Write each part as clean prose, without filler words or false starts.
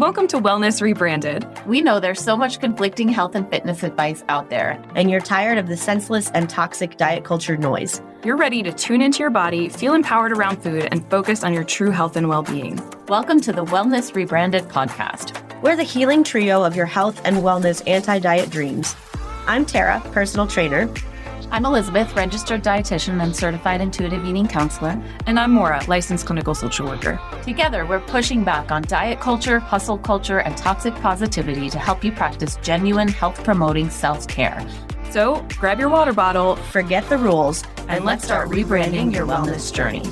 Welcome to Wellness Rebranded. We know there's so much conflicting health and fitness advice out there. And you're tired of the senseless and toxic diet culture noise. You're ready to tune into your body, feel empowered around food, and focus on your true health and well-being. Welcome to the Wellness Rebranded podcast. We're the healing trio of your health and wellness anti-diet dreams. I'm Tara, personal trainer. I'm Elizabeth, registered dietitian and certified intuitive eating counselor. And I'm Maura, licensed clinical social worker. Together, we're pushing back on diet culture, hustle culture, and toxic positivity to help you practice genuine health-promoting self-care. So grab your water bottle, forget the rules, and let's start rebranding your wellness journey.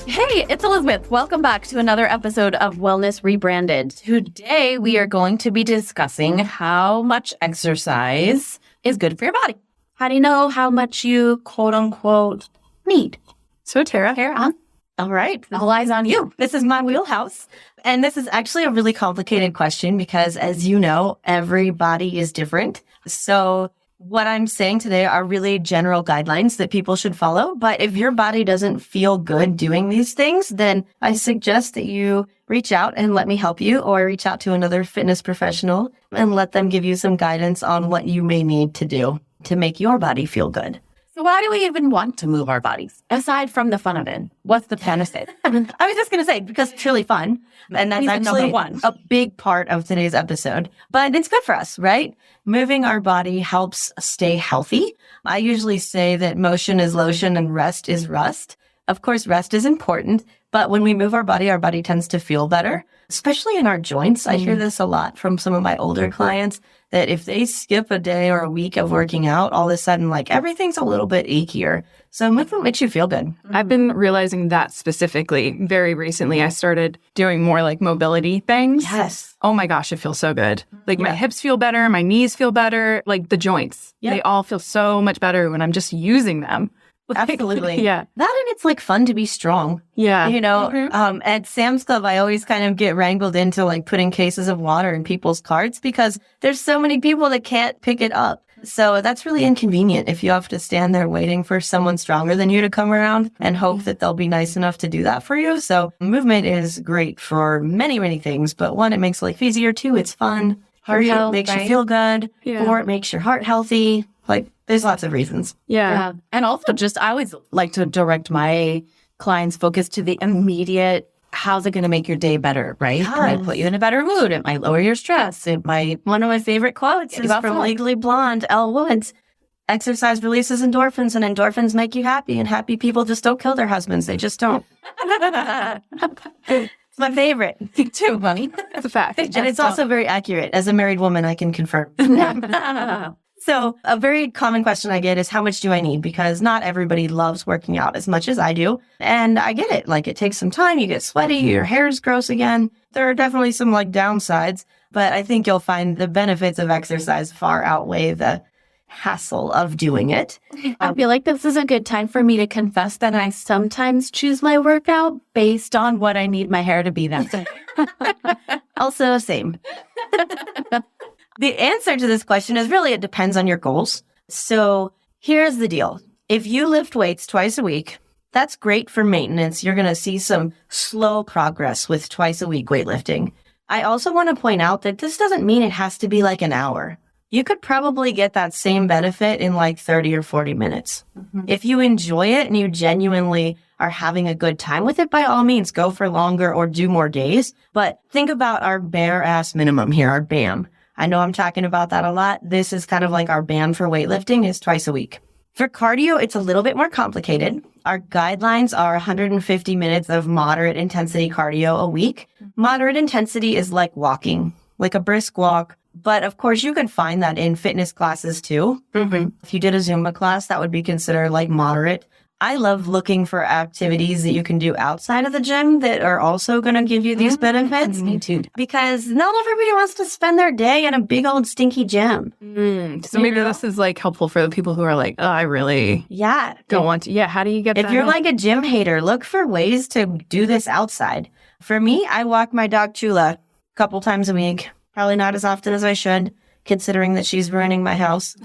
Hey, it's Elizabeth. Welcome back to another episode of Wellness Rebranded. Today, we are going to be discussing how much exercise is good for your body. How do you know how much you, quote unquote, need? So Tara, all right, all eyes on you. This is my wheelhouse. And this is actually a really complicated question because, as you know, every body is different. So what I'm saying today are really general guidelines that people should follow. But if your body doesn't feel good doing these things, then I suggest that you reach out and let me help you, or reach out to another fitness professional and let them give you some guidance on what you may need to do to make your body feel good. So why do we even want to move our bodies? Aside from the fun of it, what's the benefit? I was just going to say, because it's really fun. And that's actually a big part of today's episode. But it's good for us, right? Moving our body helps stay healthy. I usually say that motion is lotion and rest is rust. Of course, rest is important, but when we move our body tends to feel better, especially in our joints. I hear this a lot from some of my older clients, that if they skip a day or a week of working out, all of a sudden, like, everything's a little bit achier. So movement makes you feel good. I've been realizing that specifically very recently. I started doing more like mobility things. Yes. Oh my gosh, it feels so good. Like my hips feel better, my knees feel better, like the joints. They all feel so much better when I'm just using them. Absolutely. Yeah. That, and it's like fun to be strong. Yeah. You know, at Sam's Club, I always kind of get wrangled into like putting cases of water in people's carts because there's so many people that can't pick it up. So that's really inconvenient if you have to stand there waiting for someone stronger than you to come around and hope that they'll be nice enough to do that for you. So movement is great for many, many things. But one, it makes life easier. Two, it's fun. Three, it makes you feel good. Four, it makes your heart healthy. Like, there's lots of reasons. Yeah. And also I always like to direct my clients' focus to the immediate, how's it going to make your day better, right? Yes. It might put you in a better mood. It might lower your stress. It might... One of my favorite quotes is from Legally Blonde, Elle Woods. Exercise releases endorphins, and endorphins make you happy. And happy people just don't kill their husbands. They just don't. It's my favorite. Me too, honey. That's a fact. And it's also very accurate. As a married woman, I can confirm. So a very common question I get is, how much do I need? Because not everybody loves working out as much as I do. And I get it. Like, it takes some time. You get sweaty. Your hair is gross again. There are definitely some like downsides, but I think you'll find the benefits of exercise far outweigh the hassle of doing it. I feel like this is a good time for me to confess that I sometimes choose my workout based on what I need my hair to be that day. Also, same. The answer to this question is really, it depends on your goals. So here's the deal. If you lift weights twice a week, that's great for maintenance. You're going to see some slow progress with twice a week weightlifting. I also want to point out that this doesn't mean it has to be like an hour. You could probably get that same benefit in like 30 or 40 minutes. If you enjoy it and you genuinely are having a good time with it, by all means, go for longer or do more days. But think about our bare ass minimum here, our BAM. I know I'm talking about that a lot. This is kind of like our BAM for weightlifting is twice a week. For cardio, it's a little bit more complicated. Our guidelines are 150 minutes of moderate intensity cardio a week. Moderate intensity is like walking, like a brisk walk. But of course, you can find that in fitness classes too. If you did a Zumba class, that would be considered like moderate. I love looking for activities that you can do outside of the gym that are also going to give you these benefits. Me too. Because not everybody wants to spend their day in a big old stinky gym. So maybe this is like helpful for the people who are like, oh, I really don't want to. Yeah, how do you get that? If you're like a gym hater, look for ways to do this outside. For me, I walk my dog Chula a couple times a week. Probably not as often as I should, considering that she's ruining my house.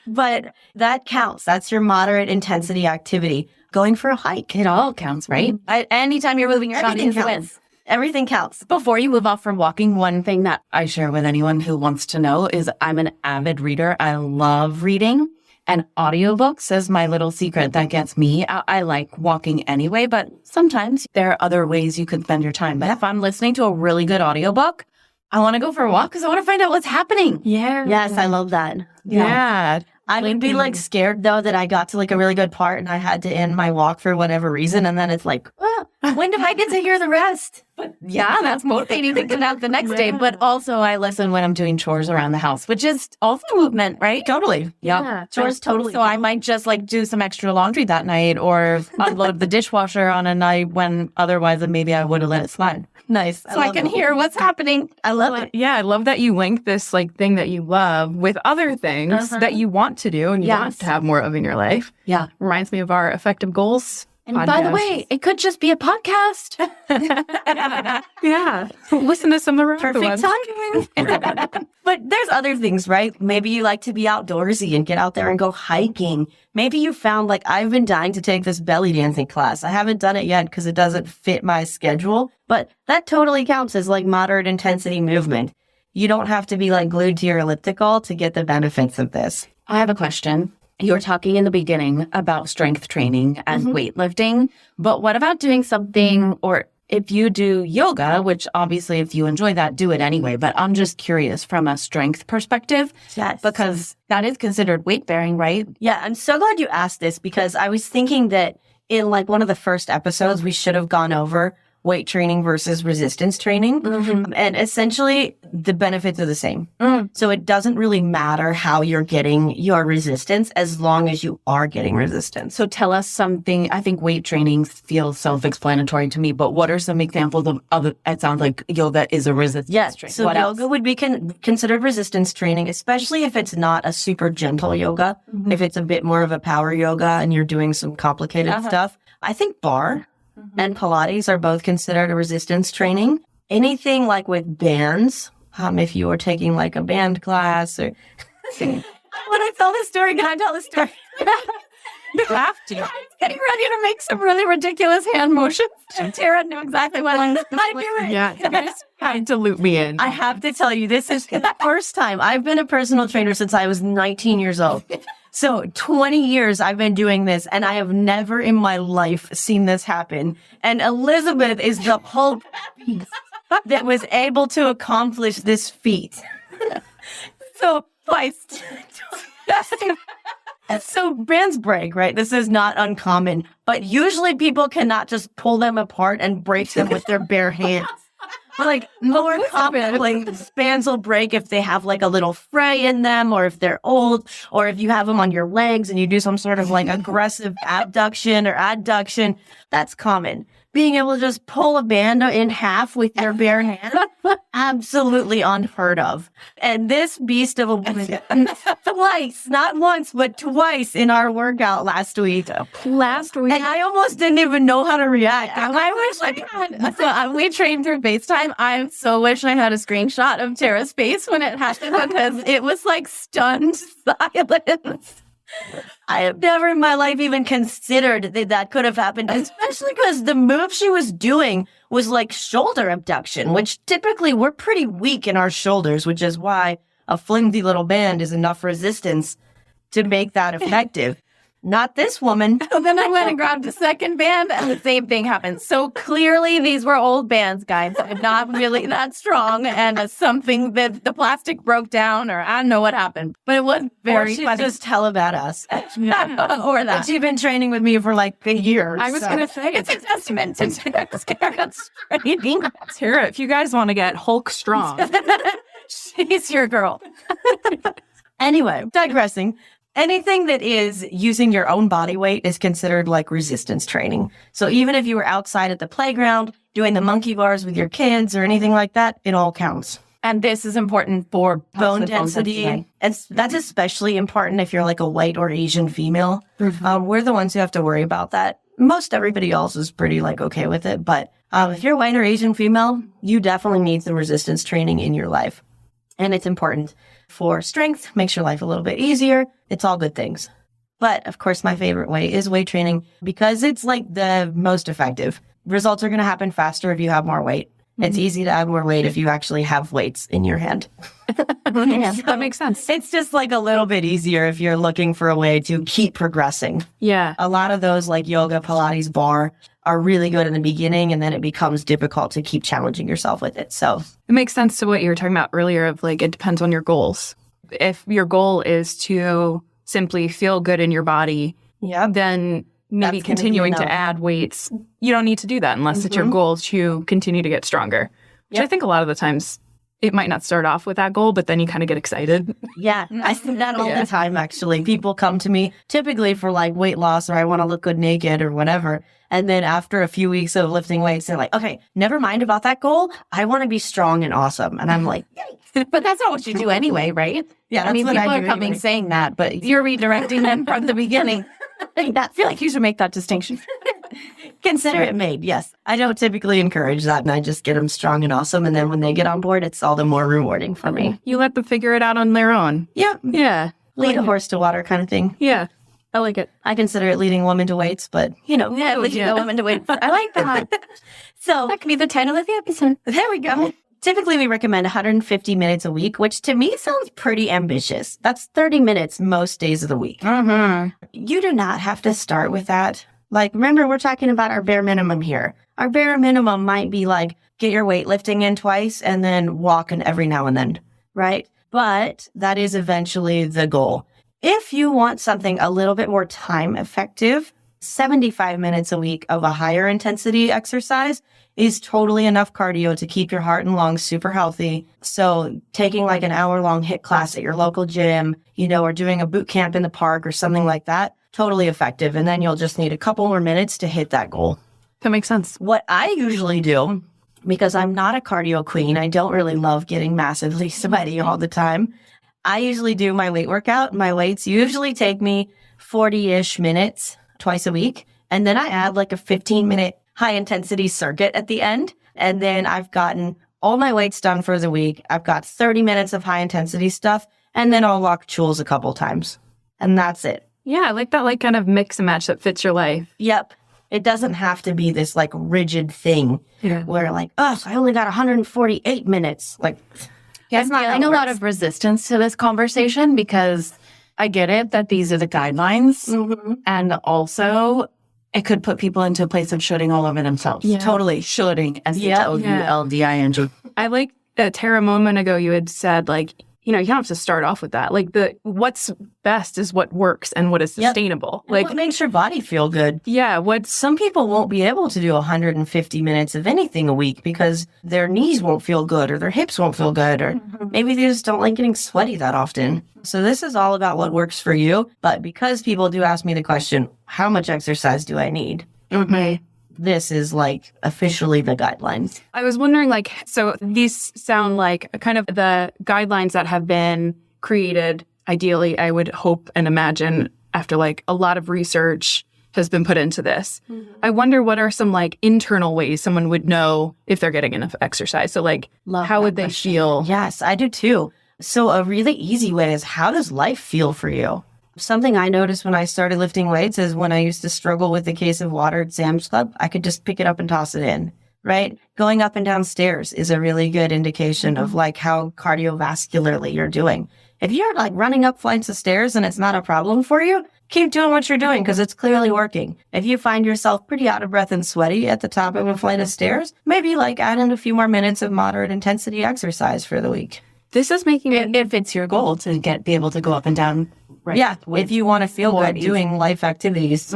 But that counts. That's your moderate intensity activity. Going for a hike. It all counts, right? Anytime you're moving your body is a win. Everything counts. Before you move off from walking, one thing that I share with anyone who wants to know is I'm an avid reader. I love reading, and audiobooks is my little secret that gets me. I like walking anyway, but sometimes there are other ways you can spend your time. But if I'm listening to a really good audiobook, I want to go for a walk because I want to find out what's happening. Yeah. Yes, I love that. Yeah. I would be like scared though that I got to like a really good part and I had to end my walk for whatever reason. And then it's like, when do I get to hear the rest? Yeah, that's motivating to get out the next day. But also I listen when I'm doing chores around the house, which is also movement, right? Totally. Yeah. Chores totally. So I might just like do some extra laundry that night or unload the dishwasher on a night when otherwise maybe I would have let it slide. Nice. So I can hear what's happening. I love it. Yeah, I love that you link this like thing that you love with other things that you want to do and you want to have more of in your life. Yeah. Reminds me of our effective goals. And by the way, it could just be a podcast. Yeah. Listen to some of the Perfect timing. But there's other things, right? Maybe you like to be outdoorsy and get out there and go hiking. Maybe you found like I've been dying to take this belly dancing class. I haven't done it yet because it doesn't fit my schedule, but that totally counts as like moderate intensity movement. You don't have to be like glued to your elliptical to get the benefits of this. I have a question. You were talking in the beginning about strength training and weightlifting, but what about doing something, or if you do yoga, which obviously if you enjoy that, do it anyway. But I'm just curious from a strength perspective, Yes. because that is considered weight bearing, right? Yeah, I'm so glad you asked this because I was thinking that in like one of the first episodes, we should have gone over weight training versus resistance training. And essentially the benefits are the same. So it doesn't really matter how you're getting your resistance as long as you are getting resistance. So tell us something. I think weight training feels self-explanatory to me, but what are some examples of other, it sounds like yoga is a resistance training. So what yoga else? would be considered resistance training, especially if it's not a super gentle yoga. If it's a bit more of a power yoga and you're doing some complicated stuff. I think bar and Pilates are both considered a resistance training. Anything like with bands, if you were taking like a band class or... When I tell this story, can I tell this story? You have to. I'm getting ready to make some really ridiculous hand motions. Tara knew exactly what I knew. Yeah, you guys tried to loop me in. I have to tell you, this is the first time. I've been a personal trainer since I was 19 years old. So 20 years I've been doing this and I have never in my life seen this happen. And Elizabeth is the whole piece that was able to accomplish this feat. So twice. So bands break, right? This is not uncommon, but usually people cannot just pull them apart and break them with their bare hands. Like more commonly, bands will break if they have like a little fray in them, or if they're old, or if you have them on your legs and you do some sort of like aggressive abduction or adduction. That's common. Being able to just pull a band in half with your bare hand, absolutely unheard of. And this beast of a woman, twice, not once, but twice in our workout last week. And I almost didn't even know how to react. I was like, So we trained through FaceTime. I so wish I had a screenshot of Tara's face when it happened because it was like stunned silence. I have never in my life even considered that that could have happened, especially because the move she was doing was like shoulder abduction, which typically we're pretty weak in our shoulders, which is why a flimsy little band is enough resistance to make that effective. Not this woman. So then I went and grabbed a second band and the same thing happened. So clearly these were old bands, guys. I'm not really that strong and something that the plastic broke down or I don't know what happened. But it was very Or funny. just tell about us. Or that. She's been training with me for like a year. I was going to say, It's a testament to Tara's training. Tara, if you guys want to get Hulk strong, She's your girl. Anyway, digressing. Anything that is using your own body weight is considered like resistance training. So even if you were outside at the playground doing the monkey bars with your kids or anything like that, it all counts. And this is important for Bone density. And that's especially important if you're like a white or Asian female. We're the ones who have to worry about that. Most everybody else is pretty like okay with it. But if you're white or Asian female, you definitely need some resistance training in your life. And it's important for strength, makes your life a little bit easier. It's all good things. But of course, my favorite way is weight training because it's like the most effective. Results are going to happen faster if you have more weight. It's easy to add more weight if you actually have weights in your hand. That makes sense. It's just like a little bit easier if you're looking for a way to keep progressing. Yeah. A lot of those like yoga, Pilates, bar are really good in the beginning, and then it becomes difficult to keep challenging yourself with it. So It makes sense to what you were talking about earlier of like, it depends on your goals. If your goal is to simply feel good in your body, then maybe That's gonna be continuing to enough. add weights, you don't need to do that unless it's your goal to continue to get stronger. Which I think a lot of the times it might not start off with that goal, but then you kind of get excited. yeah, I see that all the time, actually. People come to me typically for like weight loss, or I want to look good naked or whatever. And then after a few weeks of lifting weights, they're like, okay, never mind about that goal. I want to be strong and awesome. And I'm like, yay. But that's not what you do anyway, right? Yeah, I mean, that's what people I are do coming anyway. saying that, but you're redirecting them from the beginning. I feel like you should make that distinction. Consider it made, yes. I don't typically encourage that, and I just get them strong and awesome. And then when they get on board, it's all the more rewarding for me. You let them figure it out on their own. Yeah, Yeah. lead a horse to water kind of thing. Yeah. I like it. I consider it leading a woman to weights, but you know, Yeah, lead the woman to wait. I like that. so That could be the title of the episode. there we go. Typically, we recommend 150 minutes a week, which to me sounds pretty ambitious. That's 30 minutes most days of the week. You do not have to start with that. Like, remember, we're talking about our bare minimum here. Our bare minimum might be like, get your weightlifting in twice and then walking every now and then, right? But that is eventually the goal. If you want something a little bit more time effective, 75 minutes a week of a higher intensity exercise is totally enough cardio to keep your heart and lungs super healthy. So taking like an hour-long HIIT class at your local gym, you know, or doing a boot camp in the park or something like that, totally effective. And then you'll just need a couple more minutes to hit that goal. That makes sense. What I usually do, because I'm not a cardio queen, I don't really love getting massively sweaty all the time. I usually do my weight workout. My weights usually take me 40-ish minutes twice a week. And then I add like a 15-minute high intensity circuit at the end. And then I've gotten all my weights done for the week. I've got 30 minutes of high intensity stuff. And then I'll walk Jules a couple times. And that's it. Yeah, I like that like kind of mix and match that fits your life. Yep. It doesn't have to be this like rigid thing where like, oh, I only got 148 minutes. Like, I'm feeling a lot of resistance to this conversation because I get it that these are the guidelines. And also, it could put people into a place of shooting all over themselves. Yeah. totally. Shooting, S-H-O-U-L-D-I-N-G. I like Tara, a moment ago you had said like, you know, you don't have to start off with that. Like what's best is what works and what is sustainable. Like, Like, what makes your body feel good? yeah, what's Some people won't be able to do 150 minutes of anything a week because their knees won't feel good or their hips won't feel good, or maybe they just don't like getting sweaty that often. So this is all about what works for you. But because people do ask me the question, how much exercise do I need? This is like officially the guidelines. I was wondering, like, so these sound like kind of the guidelines that have been created, ideally, I would hope and imagine, after like a lot of research has been put into this. I wonder what are some like internal ways someone would know if they're getting enough exercise. So like, how would they feel? Yes, I do too. So a really easy way is, how does life feel for you? Something I noticed when I started lifting weights is when I used to struggle with a case of water at Sam's Club, I could just pick it up and toss it in, right? Going up and down stairs is a really good indication of like how cardiovascularly you're doing. If you're like running up flights of stairs and it's not a problem for you, keep doing what you're doing because it's clearly working. If you find yourself pretty out of breath and sweaty at the top of a flight of stairs, maybe like add in a few more minutes of moderate intensity exercise for the week. This is making it. If it's your goal to be able to go up and down. Right. Yeah, if you want to feel good doing life activities.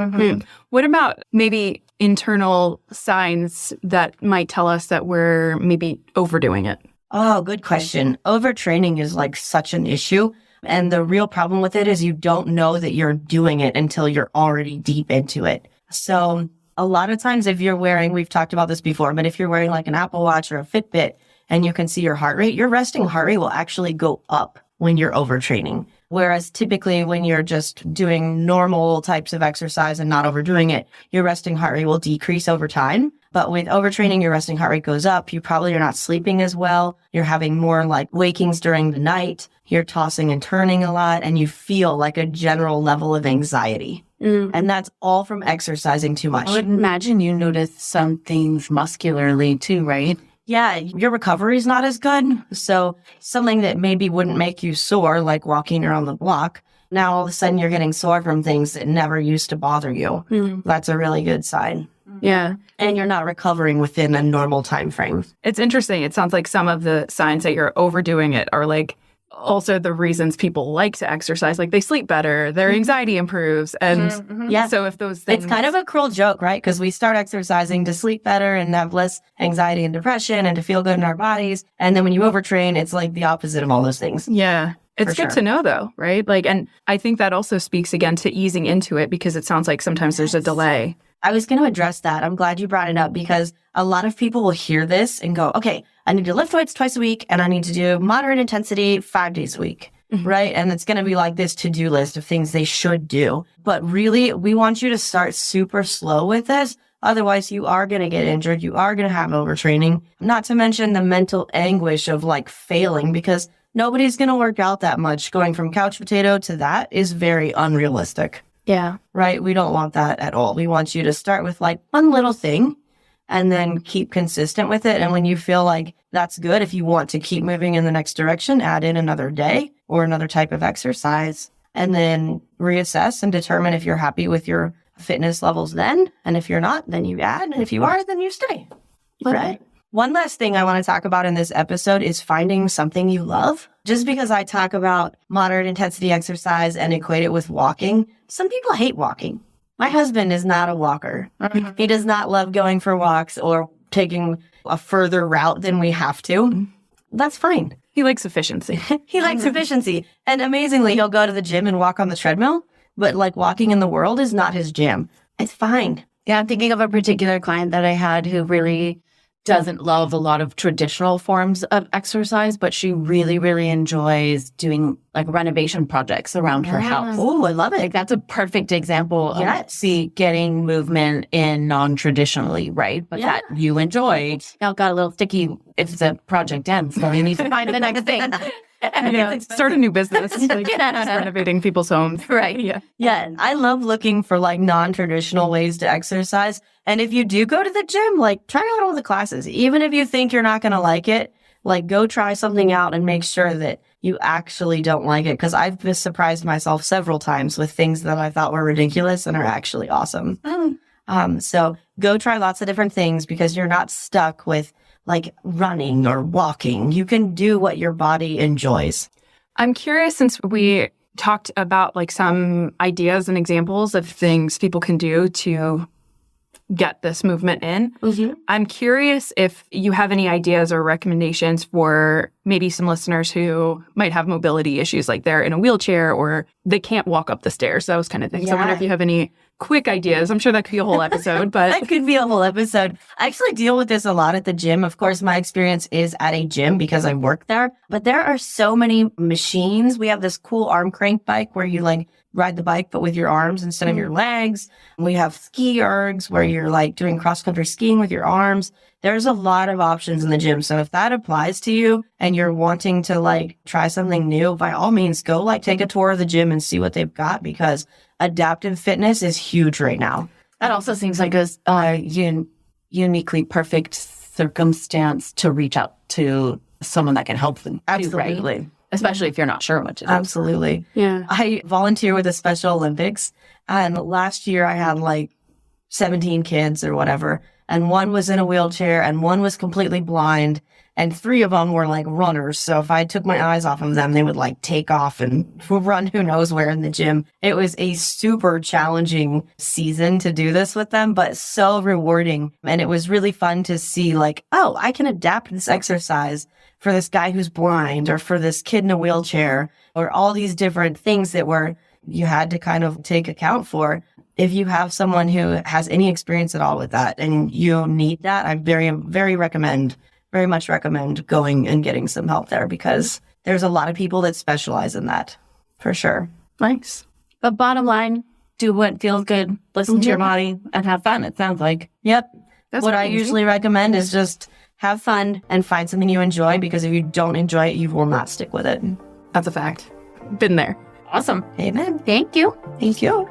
What about maybe internal signs that might tell us that we're maybe overdoing it? Oh, good question. Overtraining is like such an issue. And the real problem with it is you don't know that you're doing it until you're already deep into it. So a lot of times if you're wearing, we've talked about this before, but if you're wearing like an Apple Watch or a Fitbit and you can see your heart rate, your resting heart rate will actually go up when you're overtraining. Whereas typically when you're just doing normal types of exercise and not overdoing it, your resting heart rate will decrease over time. But with overtraining, your resting heart rate goes up. You probably are not sleeping as well. You're having more like wakings during the night. You're tossing and turning a lot and you feel like a general level of anxiety. And that's all from exercising too much. I would imagine you notice some things muscularly too, right? your recovery is not as good. So something that maybe wouldn't make you sore, like walking around the block, now all of a sudden you're getting sore from things that never used to bother you. That's a really good sign. Yeah. And you're not recovering within a normal time frame. It's interesting. It sounds like some of the signs that you're overdoing it are like also the reasons people like to exercise. Like they sleep better, their anxiety improves. And so if those things... It's kind of a cruel joke, right? Because we start exercising to sleep better and have less anxiety and depression and to feel good in our bodies. And then when you overtrain, it's like the opposite of all those things. Yeah. It's good to know though, right? Like, and I think that also speaks again to easing into it because it sounds like sometimes there's a delay. I was going to address that. I'm glad you brought it up because a lot of people will hear this and go, okay, I need to lift weights twice a week and I need to do moderate intensity 5 days a week, right? And it's going to be like this to-do list of things they should do. But really, we want you to start super slow with this. Otherwise, you are going to get injured. You are going to have overtraining, not to mention the mental anguish of like failing because nobody's going to work out that much. Going from couch potato to that is very unrealistic. Yeah. Right? We don't want that at all. We want you to start with like one little thing and then keep consistent with it. And when you feel like that's good, if you want to keep moving in the next direction, add in another day or another type of exercise and then reassess and determine if you're happy with your fitness levels then. And if you're not, then you add. And if you are, then you stay. Right? One last thing I want to talk about in this episode is finding something you love. Just because I talk about moderate intensity exercise and equate it with walking, some people hate walking. My husband is not a walker. He does not love going for walks or taking a further route than we have to. That's fine. He likes efficiency. He likes efficiency. And amazingly, he'll go to the gym and walk on the treadmill, but like walking in the world is not his jam. It's fine. Yeah, I'm thinking of a particular client that I had who really doesn't love a lot of traditional forms of exercise, but she really, really enjoys doing like renovation projects around her house. Oh, I love it. Like that's a perfect example of getting movement in non-traditionally, right? But that you enjoy. Now got a little sticky if the project ends, so you need to find the next thing. Start a new business, like renovating people's homes. Right. Yeah. I love looking for like non-traditional ways to exercise. And if you do go to the gym, like try out all the classes. Even if you think you're not going to like it, like go try something out and make sure that you actually don't like it. Because I've just surprised myself several times with things that I thought were ridiculous and are actually awesome. So go try lots of different things because you're not stuck with like running or walking. You can do what your body enjoys. I'm curious, since we talked about like some ideas and examples of things people can do to get this movement in. I'm curious if you have any ideas or recommendations for maybe some listeners who might have mobility issues, like they're in a wheelchair or they can't walk up the stairs, those kind of things. I wonder if you have any quick ideas. I'm sure that could be a whole episode, but that could be a whole episode. I actually deal with this a lot at the gym. Of course, my experience is at a gym because I work there, but there are so many machines. We have this cool arm crank bike where you like ride the bike, but with your arms instead of your legs. We have ski ergs where you're like doing cross-country skiing with your arms. There's a lot of options in the gym. So if that applies to you and you're wanting to like try something new, by all means, go like take a tour of the gym and see what they've got because adaptive fitness is huge right now. That also seems like a uniquely perfect circumstance to reach out to someone that can help them. Absolutely. Right? Especially if you're not sure what to do. Absolutely. Yeah. I volunteer with the Special Olympics. And last year I had like 17 kids or whatever. And one was in a wheelchair and one was completely blind. And 3 of them were like runners. So if I took my eyes off of them, they would like take off and run who knows where in the gym. It was a super challenging season to do this with them, but so rewarding. And it was really fun to see like, oh, I can adapt this exercise for this guy who's blind or for this kid in a wheelchair or all these different things that you had to kind of take account for. If you have someone who has any experience at all with that and you need that, I very much recommend going and getting some help there because there's a lot of people that specialize in that for sure. Nice. But bottom line, do what feels good, listen to your body and have fun, it sounds like. Yep. That's what I usually recommend is just have fun and find something you enjoy because if you don't enjoy it, you will not stick with it. That's a fact. Been there. Awesome. Amen. Thank you. Thank you.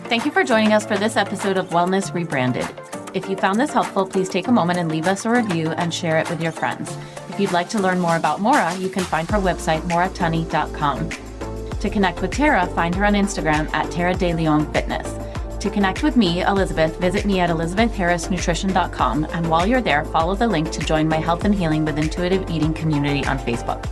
Thank you for joining us for this episode of Wellness Rebranded. If you found this helpful, please take a moment and leave us a review and share it with your friends. If you'd like to learn more about Maura, you can find her website, mauratunny.com. To connect with Tara, find her on Instagram at Tara De Leon Fitness. To connect with me, Elizabeth, visit me at elizabethharrisnutrition.com. And while you're there, follow the link to join my Health and Healing with Intuitive Eating community on Facebook.